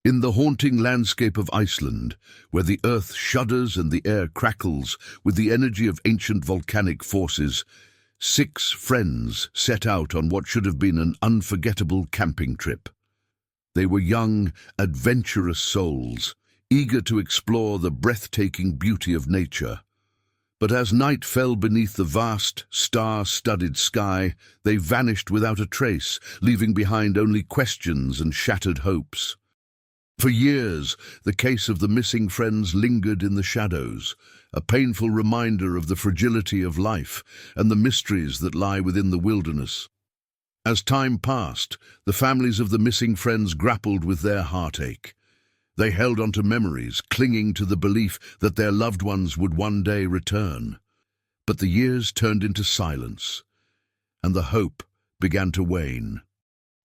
In the haunting landscape of Iceland, where the earth shudders and the air crackles with the energy of ancient volcanic forces, 6 friends set out on what should have been an unforgettable camping trip. They were young, adventurous souls, eager to explore the breathtaking beauty of nature. But as night fell beneath the vast, star-studded sky, they vanished without a trace, leaving behind only questions and shattered hopes. For years, the case of the missing friends lingered in the shadows, a painful reminder of the fragility of life and the mysteries that lie within the wilderness. As time passed, the families of the missing friends grappled with their heartache. They held on to memories, clinging to the belief that their loved ones would one day return. But the years turned into silence, and the hope began to wane.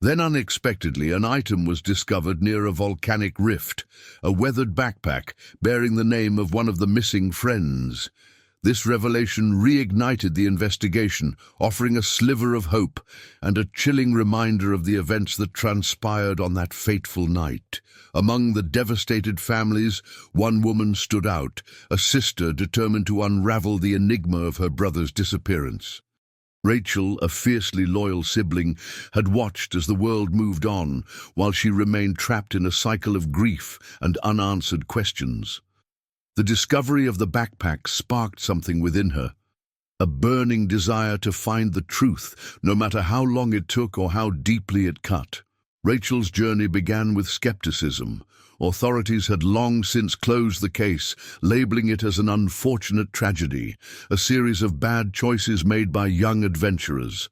Then unexpectedly, an item was discovered near a volcanic rift, a weathered backpack bearing the name of one of the missing friends. This revelation reignited the investigation, offering a sliver of hope and a chilling reminder of the events that transpired on that fateful night. Among the devastated families, one woman stood out, a sister determined to unravel the enigma of her brother's disappearance. Rachel, a fiercely loyal sibling, had watched as the world moved on, while she remained trapped in a cycle of grief and unanswered questions. The discovery of the backpack sparked something within her, a burning desire to find the truth, no matter how long it took or how deeply it cut. Rachel's journey began with skepticism. Authorities had long since closed the case, labeling it as an unfortunate tragedy, a series of bad choices made by young adventurers.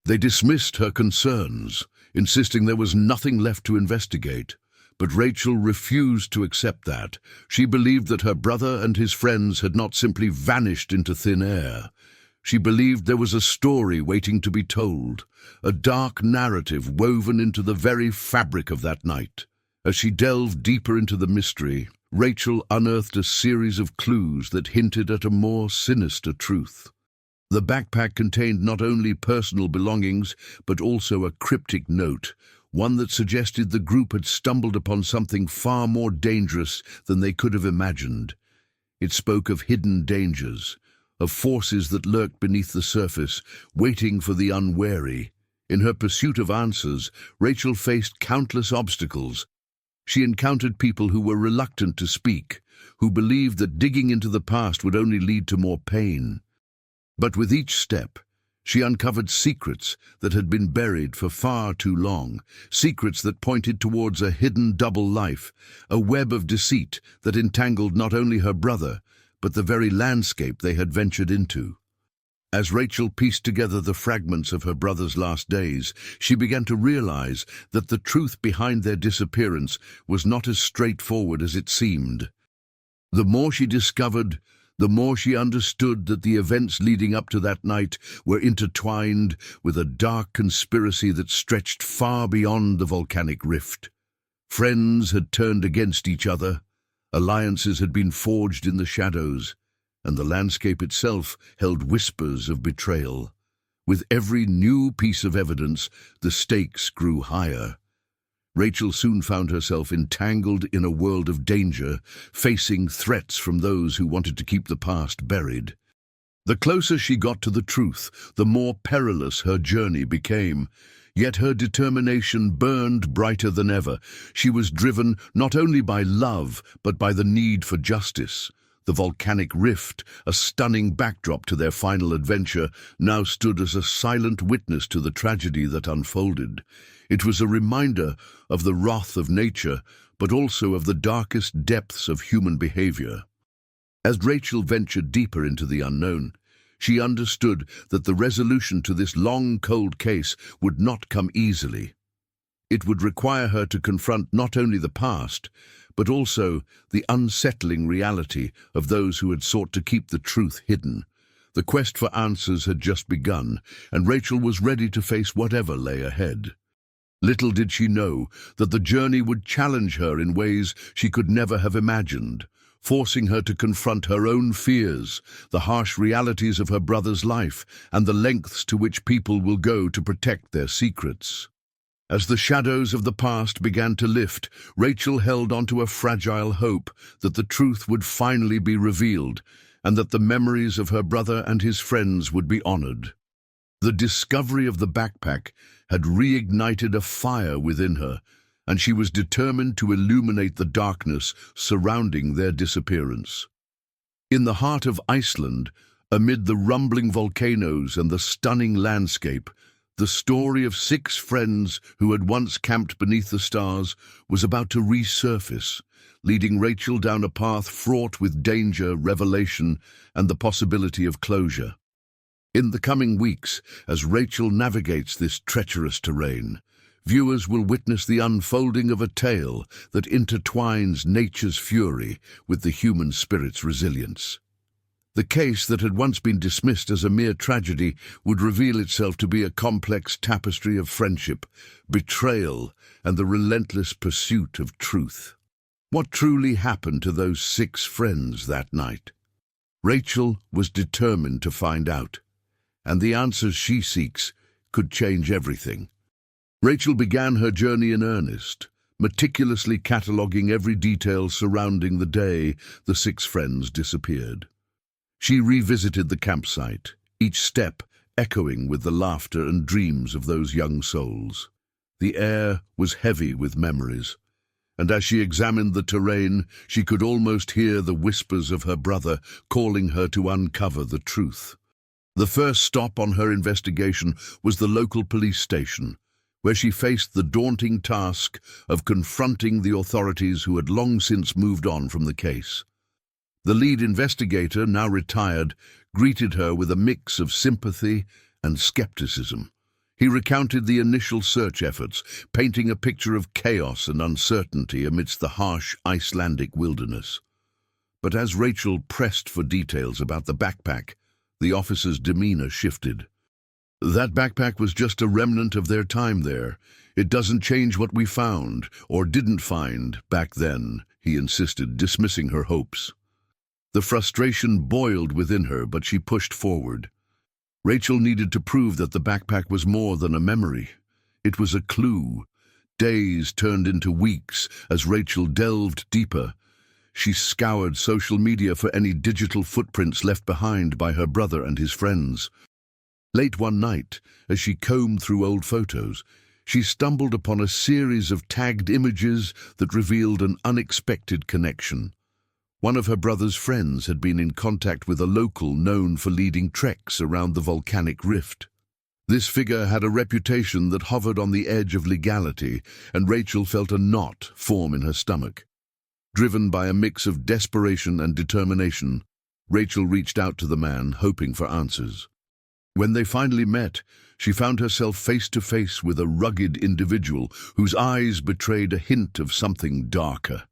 They dismissed her concerns, insisting there was nothing left to investigate. But Rachel refused to accept that. She believed that her brother and his friends had not simply vanished into thin air. She believed there was a story waiting to be told, a dark narrative woven into the very fabric of that night. As she delved deeper into the mystery, Rachel unearthed a series of clues that hinted at a more sinister truth. The backpack contained not only personal belongings, but also a cryptic note, one that suggested the group had stumbled upon something far more dangerous than they could have imagined. It spoke of hidden dangers, of forces that lurked beneath the surface, waiting for the unwary. In her pursuit of answers, Rachel faced countless obstacles. She encountered people who were reluctant to speak, who believed that digging into the past would only lead to more pain. But with each step, she uncovered secrets that had been buried for far too long, secrets that pointed towards a hidden double life, a web of deceit that entangled not only her brother, but the very landscape they had ventured into. As Rachel pieced together the fragments of her brother's last days, she began to realize that the truth behind their disappearance was not as straightforward as it seemed. The more she discovered, the more she understood that the events leading up to that night were intertwined with a dark conspiracy that stretched far beyond the volcanic rift. Friends had turned against each other, alliances had been forged in the shadows, and the landscape itself held whispers of betrayal. With every new piece of evidence, the stakes grew higher. Rachel soon found herself entangled in a world of danger, facing threats from those who wanted to keep the past buried. The closer she got to the truth, the more perilous her journey became. Yet her determination burned brighter than ever. She was driven not only by love, but by the need for justice. The volcanic rift, a stunning backdrop to their final adventure, now stood as a silent witness to the tragedy that unfolded. It was a reminder of the wrath of nature, but also of the darkest depths of human behavior. As Rachel ventured deeper into the unknown, she understood that the resolution to this long, cold case would not come easily. It would require her to confront not only the past, but also the unsettling reality of those who had sought to keep the truth hidden. The quest for answers had just begun, and Rachel was ready to face whatever lay ahead. Little did she know that the journey would challenge her in ways she could never have imagined, forcing her to confront her own fears, the harsh realities of her brother's life, and the lengths to which people will go to protect their secrets. As the shadows of the past began to lift, Rachel held onto a fragile hope that the truth would finally be revealed and that the memories of her brother and his friends would be honored. The discovery of the backpack had reignited a fire within her, and she was determined to illuminate the darkness surrounding their disappearance. In the heart of Iceland, amid the rumbling volcanoes and the stunning landscape, the story of 6 friends who had once camped beneath the stars was about to resurface, leading Rachel down a path fraught with danger, revelation, and the possibility of closure. In the coming weeks, as Rachel navigates this treacherous terrain, viewers will witness the unfolding of a tale that intertwines nature's fury with the human spirit's resilience. The case that had once been dismissed as a mere tragedy would reveal itself to be a complex tapestry of friendship, betrayal, and the relentless pursuit of truth. What truly happened to those 6 friends that night? Rachel was determined to find out, and the answers she seeks could change everything. Rachel began her journey in earnest, meticulously cataloguing every detail surrounding the day the 6 friends disappeared. She revisited the campsite, each step echoing with the laughter and dreams of those young souls. The air was heavy with memories, and as she examined the terrain, she could almost hear the whispers of her brother calling her to uncover the truth. The first stop on her investigation was the local police station, where she faced the daunting task of confronting the authorities who had long since moved on from the case. The lead investigator, now retired, greeted her with a mix of sympathy and skepticism. He recounted the initial search efforts, painting a picture of chaos and uncertainty amidst the harsh Icelandic wilderness. But as Rachel pressed for details about the backpack, the officer's demeanor shifted. "That backpack was just a remnant of their time there. It doesn't change what we found, or didn't find, back then," he insisted, dismissing her hopes. The frustration boiled within her, but she pushed forward. Rachel needed to prove that the backpack was more than a memory. It was a clue. Days turned into weeks as Rachel delved deeper. She scoured social media for any digital footprints left behind by her brother and his friends. Late one night, as she combed through old photos, she stumbled upon a series of tagged images that revealed an unexpected connection. One of her brother's friends had been in contact with a local known for leading treks around the volcanic rift. This figure had a reputation that hovered on the edge of legality, and Rachel felt a knot form in her stomach. Driven by a mix of desperation and determination, Rachel reached out to the man, hoping for answers. When they finally met, she found herself face to face with a rugged individual whose eyes betrayed a hint of something darker.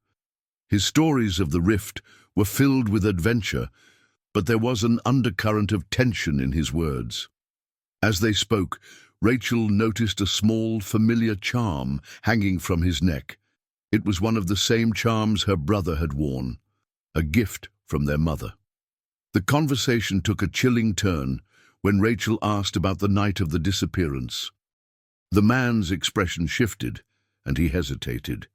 His stories of the rift were filled with adventure, but there was an undercurrent of tension in his words. As they spoke, Rachel noticed a small, familiar charm hanging from his neck. It was one of the same charms her brother had worn, a gift from their mother. The conversation took a chilling turn when Rachel asked about the night of the disappearance. The man's expression shifted, and he hesitated.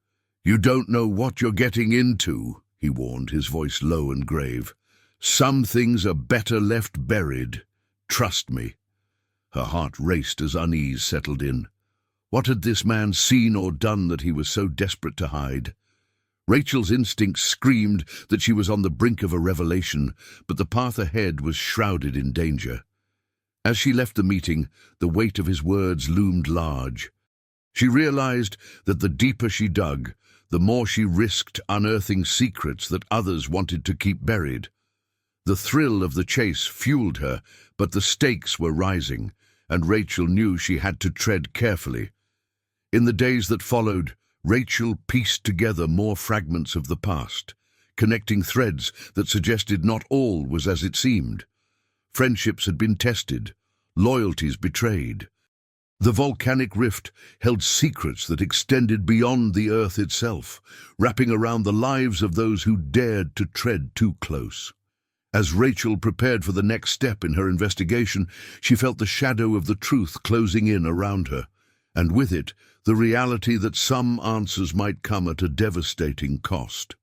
"You don't know what you're getting into," he warned, his voice low and grave. "Some things are better left buried. Trust me." Her heart raced as unease settled in. What had this man seen or done that he was so desperate to hide? Rachel's instincts screamed that she was on the brink of a revelation, but the path ahead was shrouded in danger. As she left the meeting, the weight of his words loomed large. She realized that the deeper she dug, the more she risked unearthing secrets that others wanted to keep buried. The thrill of the chase fueled her, but the stakes were rising, and Rachel knew she had to tread carefully. In the days that followed, Rachel pieced together more fragments of the past, connecting threads that suggested not all was as it seemed. Friendships had been tested, loyalties betrayed. The volcanic rift held secrets that extended beyond the earth itself, wrapping around the lives of those who dared to tread too close. As Rachel prepared for the next step in her investigation, she felt the shadow of the truth closing in around her. and with it, the reality that some answers might come at a devastating cost.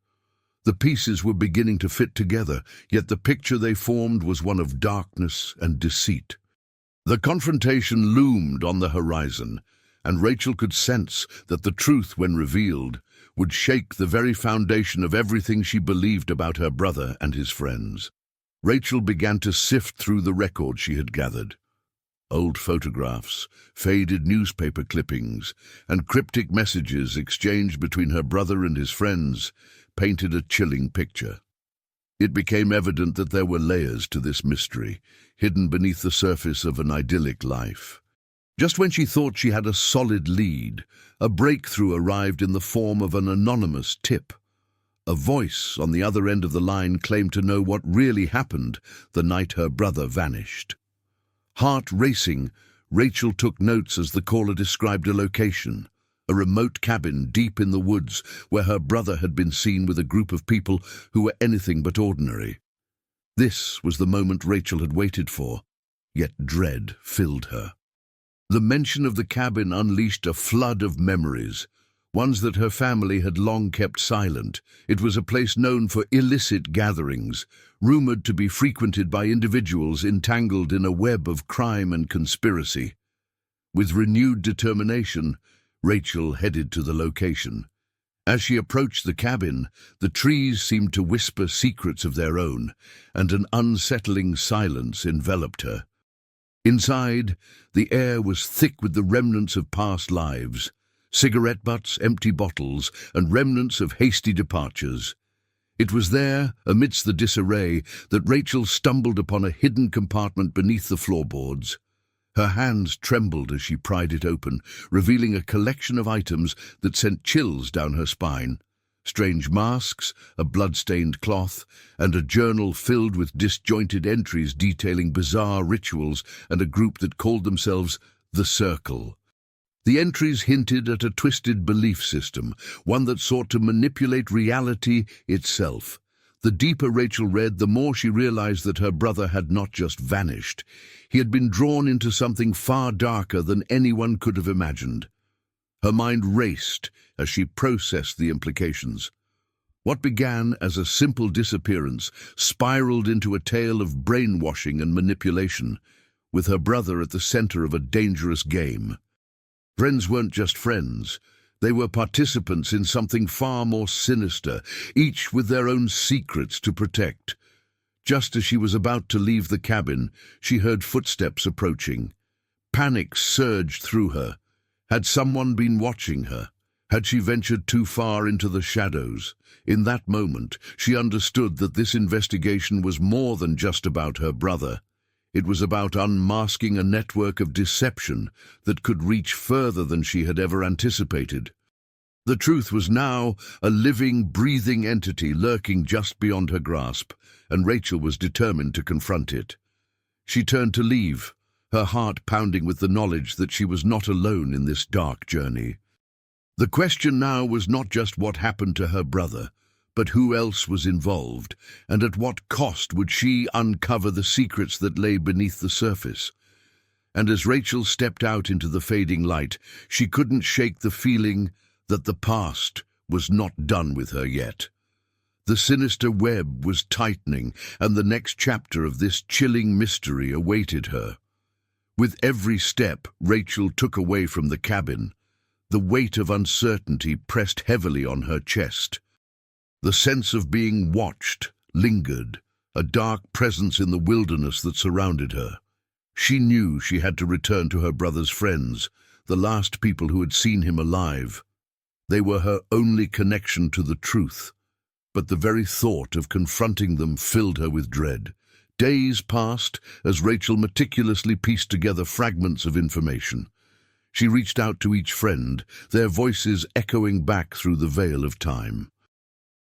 The pieces were beginning to fit together, yet the picture they formed was one of darkness and deceit. The confrontation loomed on the horizon, and Rachel could sense that the truth, when revealed, would shake the very foundation of everything she believed about her brother and his friends. Rachel began to sift through the records she had gathered. Old photographs, faded newspaper clippings, and cryptic messages exchanged between her brother and his friends painted a chilling picture. It became evident that there were layers to this mystery, hidden beneath the surface of an idyllic life. Just when she thought she had a solid lead, a breakthrough arrived in the form of an anonymous tip. A voice on the other end of the line claimed to know what really happened the night her brother vanished. Heart racing, Rachel took notes as the caller described a location, a remote cabin deep in the woods where her brother had been seen with a group of people who were anything but ordinary. This was the moment Rachel had waited for, yet dread filled her. The mention of the cabin unleashed a flood of memories, ones that her family had long kept silent. It was a place known for illicit gatherings, rumored to be frequented by individuals entangled in a web of crime and conspiracy. With renewed determination, Rachel headed to the location. As she approached the cabin, the trees seemed to whisper secrets of their own, and an unsettling silence enveloped her. Inside, the air was thick with the remnants of past lives, cigarette butts, empty bottles, and remnants of hasty departures. It was there, amidst the disarray, that Rachel stumbled upon a hidden compartment beneath the floorboards. Her hands trembled as she pried it open, revealing a collection of items that sent chills down her spine. Strange masks, a blood-stained cloth, and a journal filled with disjointed entries detailing bizarre rituals and a group that called themselves the Circle. The entries hinted at a twisted belief system, one that sought to manipulate reality itself. The deeper Rachel read, the more she realized that her brother had not just vanished. He had been drawn into something far darker than anyone could have imagined. Her mind raced as she processed the implications. What began as a simple disappearance spiraled into a tale of brainwashing and manipulation, with her brother at the center of a dangerous game. Friends weren't just friends. They were participants in something far more sinister, each with their own secrets to protect. Just as she was about to leave the cabin, she heard footsteps approaching. Panic surged through her. Had someone been watching her? Had she ventured too far into the shadows? In that moment, she understood that this investigation was more than just about her brother. It was about unmasking a network of deception that could reach further than she had ever anticipated. The truth was now a living, breathing entity lurking just beyond her grasp, and Rachel was determined to confront it. She turned to leave, her heart pounding with the knowledge that she was not alone in this dark journey. The question now was not just what happened to her brother, but who else was involved, and at what cost would she uncover the secrets that lay beneath the surface? And as Rachel stepped out into the fading light, she couldn't shake the feeling that the past was not done with her yet. The sinister web was tightening, and the next chapter of this chilling mystery awaited her. With every step Rachel took away from the cabin, the weight of uncertainty pressed heavily on her chest. The sense of being watched lingered, a dark presence in the wilderness that surrounded her. She knew she had to return to her brother's friends, the last people who had seen him alive. They were her only connection to the truth, but the very thought of confronting them filled her with dread. Days passed as Rachel meticulously pieced together fragments of information. She reached out to each friend, their voices echoing back through the veil of time.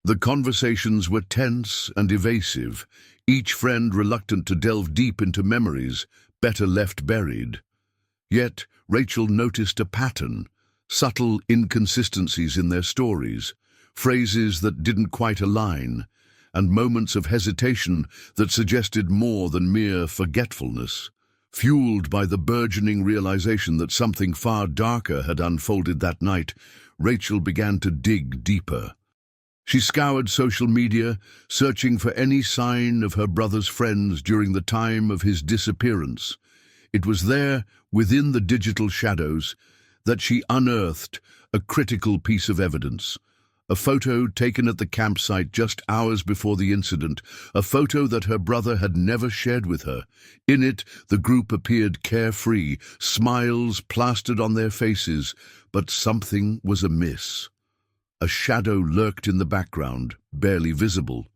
The conversations were tense and evasive, each friend reluctant to delve deep into memories better left buried. Yet Rachel noticed a pattern, subtle inconsistencies in their stories, phrases that didn't quite align, and moments of hesitation that suggested more than mere forgetfulness. Fueled by the burgeoning realization that something far darker had unfolded that night, Rachel began to dig deeper. She scoured social media, searching for any sign of her brother's friends during the time of his disappearance. It was there, within the digital shadows, that she unearthed a critical piece of evidence. A photo taken at the campsite just hours before the incident, a photo that her brother had never shared with her. In it, the group appeared carefree, smiles plastered on their faces, but something was amiss. A shadow lurked in the background, barely visible.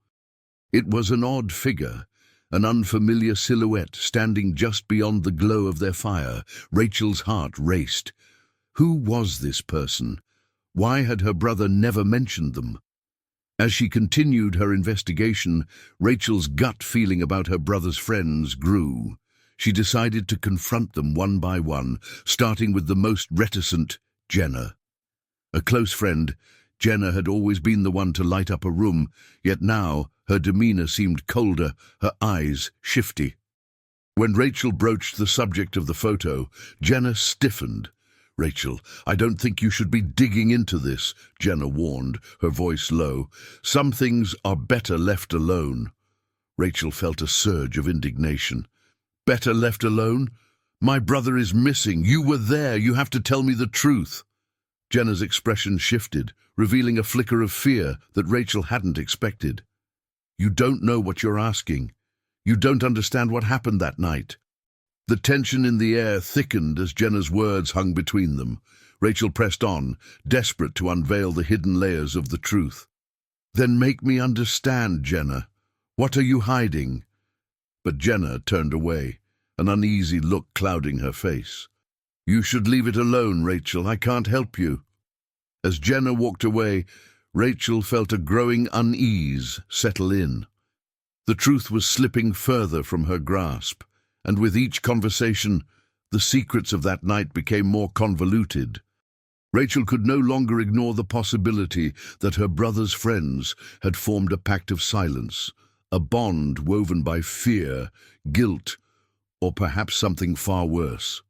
It was an odd figure, an unfamiliar silhouette standing just beyond the glow of their fire. Rachel's heart raced. Who was this person? Why had her brother never mentioned them? As she continued her investigation, Rachel's gut feeling about her brother's friends grew. She decided to confront them one by one, starting with the most reticent, Jenna. A close friend, Jenna had always been the one to light up a room, yet now her demeanor seemed colder, her eyes shifty. When Rachel broached the subject of the photo, Jenna stiffened. "Rachel, I don't think you should be digging into this," Jenna warned, her voice low. "Some things are better left alone." Rachel felt a surge of indignation. "Better left alone? My brother is missing. You were there. You have to tell me the truth." Jenna's expression shifted, revealing a flicker of fear that Rachel hadn't expected. "You don't know what you're asking. You don't understand what happened that night." The tension in the air thickened as Jenna's words hung between them. Rachel pressed on, desperate to unveil the hidden layers of the truth. "Then make me understand, Jenna. What are you hiding?" But Jenna turned away, an uneasy look clouding her face. "You should leave it alone, Rachel. I can't help you." As Jenna walked away, Rachel felt a growing unease settle in. The truth was slipping further from her grasp, and with each conversation, the secrets of that night became more convoluted. Rachel could no longer ignore the possibility that her brother's friends had formed a pact of silence, a bond woven by fear, guilt, or perhaps something far worse.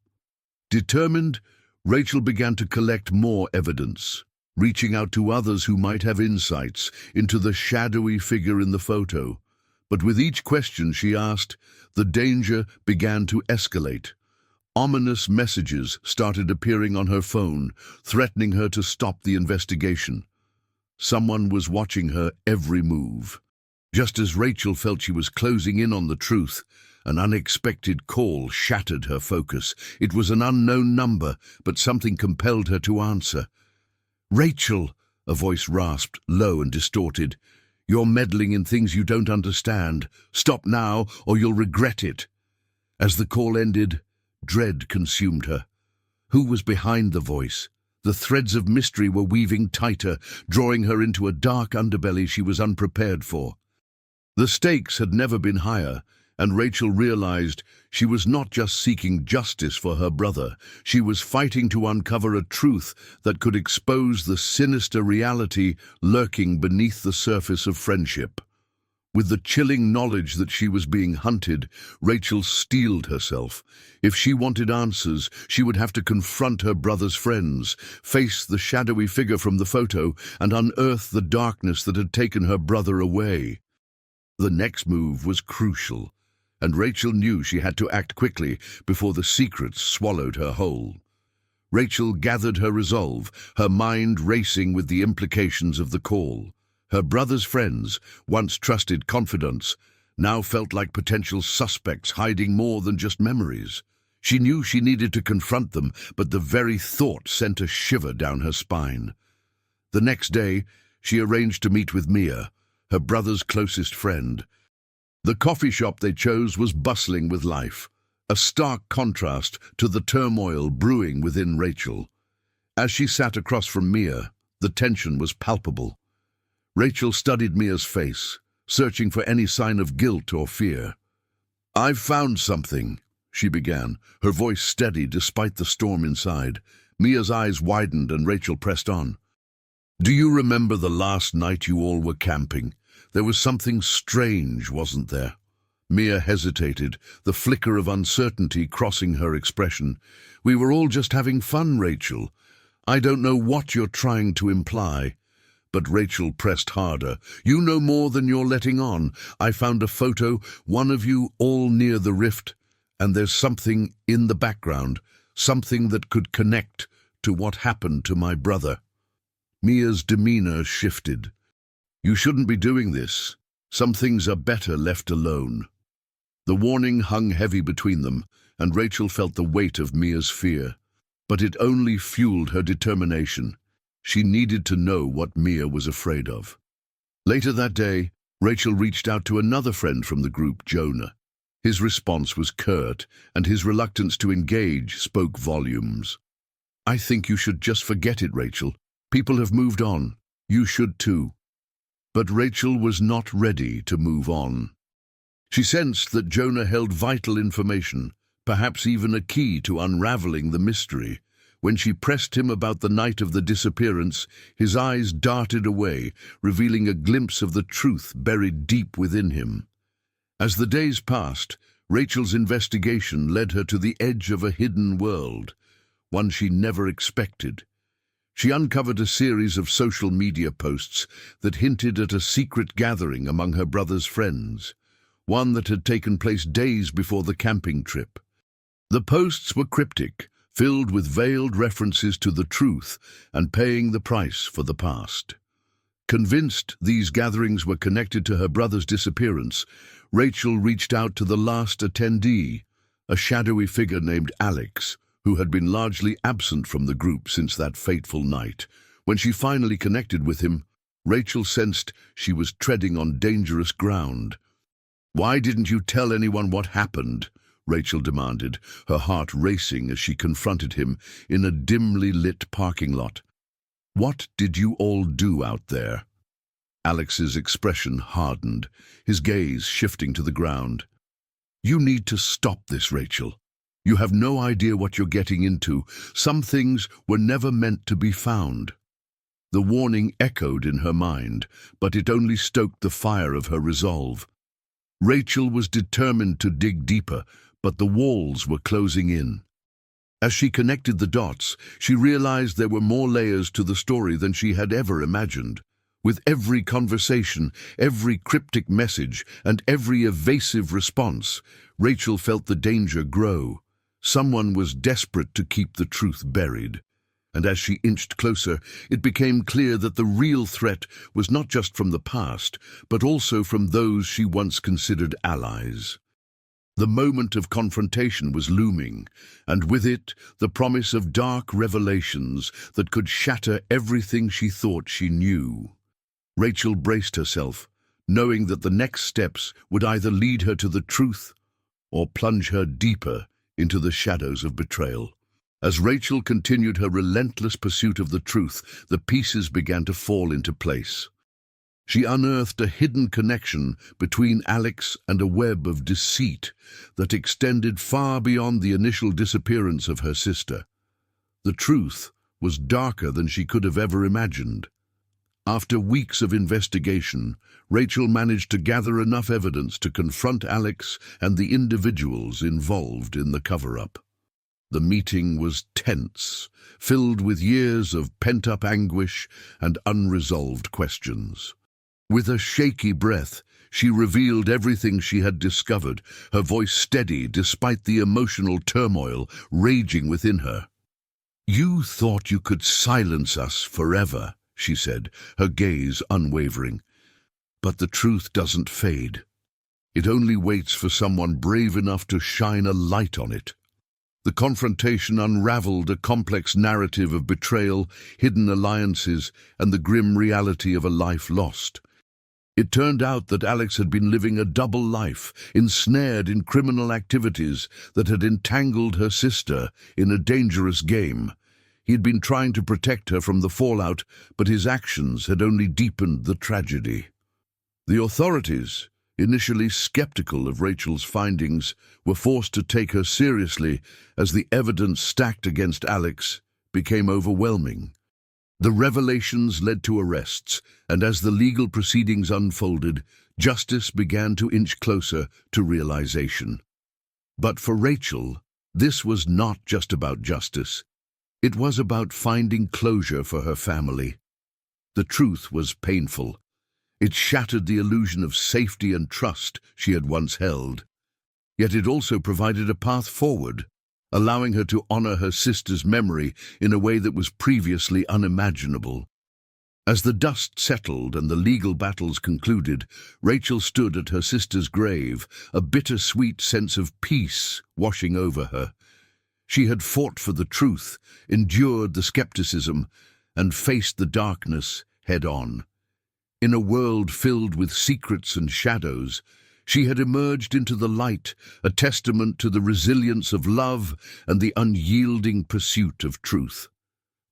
Determined, Rachel began to collect more evidence, reaching out to others who might have insights into the shadowy figure in the photo. But with each question she asked, the danger began to escalate. Ominous messages started appearing on her phone, threatening her to stop the investigation. Someone was watching her every move. Just as Rachel felt she was closing in on the truth, an unexpected call shattered her focus. It was an unknown number, but something compelled her to answer. "Rachel," a voice rasped, low and distorted. "You're meddling in things you don't understand. Stop now, or you'll regret it." As the call ended, dread consumed her. Who was behind the voice? The threads of mystery were weaving tighter, drawing her into a dark underbelly she was unprepared for. The stakes had never been higher, and Rachel realized she was not just seeking justice for her brother. She was fighting to uncover a truth that could expose the sinister reality lurking beneath the surface of friendship. With the chilling knowledge that she was being hunted, Rachel steeled herself. If she wanted answers, she would have to confront her brother's friends, face the shadowy figure from the photo, and unearth the darkness that had taken her brother away. The next move was crucial, and Rachel knew she had to act quickly before the secrets swallowed her whole. Rachel gathered her resolve, her mind racing with the implications of the call. Her brother's friends, once trusted confidants, now felt like potential suspects hiding more than just memories. She knew she needed to confront them, but the very thought sent a shiver down her spine. The next day, she arranged to meet with Mia, her brother's closest friend. The coffee shop they chose was bustling with life, a stark contrast to the turmoil brewing within Rachel. As she sat across from Mia, the tension was palpable. Rachel studied Mia's face, searching for any sign of guilt or fear. "I've found something," she began, her voice steady despite the storm inside. Mia's eyes widened and Rachel pressed on. "Do you remember the last night you all were camping? There was something strange, wasn't there?" Mia hesitated, the flicker of uncertainty crossing her expression. "We were all just having fun, Rachel. I don't know what you're trying to imply." But Rachel pressed harder. "You know more than you're letting on. I found a photo, one of you all near the rift, and there's something in the background, something that could connect to what happened to my brother." Mia's demeanor shifted. "You shouldn't be doing this. Some things are better left alone." The warning hung heavy between them, and Rachel felt the weight of Mia's fear. But it only fueled her determination. She needed to know what Mia was afraid of. Later that day, Rachel reached out to another friend from the group, Jonah. His response was curt, and his reluctance to engage spoke volumes. "I think you should just forget it, Rachel. People have moved on. You should too." But Rachel was not ready to move on. She sensed that Jonah held vital information, perhaps even a key to unraveling the mystery. When she pressed him about the night of the disappearance, his eyes darted away, revealing a glimpse of the truth buried deep within him. As the days passed, Rachel's investigation led her to the edge of a hidden world, one she never expected. She uncovered a series of social media posts that hinted at a secret gathering among her brother's friends, one that had taken place days before the camping trip. The posts were cryptic, filled with veiled references to the truth and paying the price for the past. Convinced these gatherings were connected to her brother's disappearance, Rachel reached out to the last attendee, a shadowy figure named Alex, who had been largely absent from the group since that fateful night. When she finally connected with him, Rachel sensed she was treading on dangerous ground. "Why didn't you tell anyone what happened?" Rachel demanded, her heart racing as she confronted him in a dimly lit parking lot. "What did you all do out there?" Alex's expression hardened, his gaze shifting to the ground. "You need to stop this, Rachel. You have no idea what you're getting into. Some things were never meant to be found." The warning echoed in her mind, but it only stoked the fire of her resolve. Rachel was determined to dig deeper, but the walls were closing in. As she connected the dots, she realized there were more layers to the story than she had ever imagined. With every conversation, every cryptic message, and every evasive response, Rachel felt the danger grow. Someone was desperate to keep the truth buried. And as she inched closer, it became clear that the real threat was not just from the past, but also from those she once considered allies. The moment of confrontation was looming, and with it, the promise of dark revelations that could shatter everything she thought she knew. Rachel braced herself, knowing that the next steps would either lead her to the truth or plunge her deeper into the shadows of betrayal. As Rachel continued her relentless pursuit of the truth, the pieces began to fall into place. She unearthed a hidden connection between Alex and a web of deceit that extended far beyond the initial disappearance of her sister. The truth was darker than she could have ever imagined. After weeks of investigation, Rachel managed to gather enough evidence to confront Alex and the individuals involved in the cover-up. The meeting was tense, filled with years of pent-up anguish and unresolved questions. With a shaky breath, she revealed everything she had discovered, her voice steady despite the emotional turmoil raging within her. "You thought you could silence us forever," she said, her gaze unwavering. "But the truth doesn't fade. It only waits for someone brave enough to shine a light on it." The confrontation unraveled a complex narrative of betrayal, hidden alliances, and the grim reality of a life lost. It turned out that Alex had been living a double life, ensnared in criminal activities that had entangled her sister in a dangerous game. He had been trying to protect her from the fallout, but his actions had only deepened the tragedy. The authorities, initially skeptical of Rachel's findings, were forced to take her seriously as the evidence stacked against Alex became overwhelming. The revelations led to arrests, and as the legal proceedings unfolded, justice began to inch closer to realization. But for Rachel, this was not just about justice. It was about finding closure for her family. The truth was painful. It shattered the illusion of safety and trust she had once held. Yet it also provided a path forward, allowing her to honor her sister's memory in a way that was previously unimaginable. As the dust settled and the legal battles concluded, Rachel stood at her sister's grave, a bittersweet sense of peace washing over her. She had fought for the truth, endured the skepticism, and faced the darkness head-on. In a world filled with secrets and shadows, she had emerged into the light, a testament to the resilience of love and the unyielding pursuit of truth.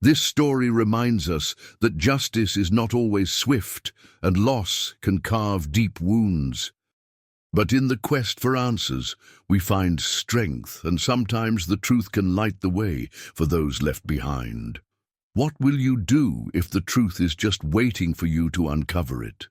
This story reminds us that justice is not always swift, and loss can carve deep wounds. But in the quest for answers, we find strength, and sometimes the truth can light the way for those left behind. What will you do if the truth is just waiting for you to uncover it?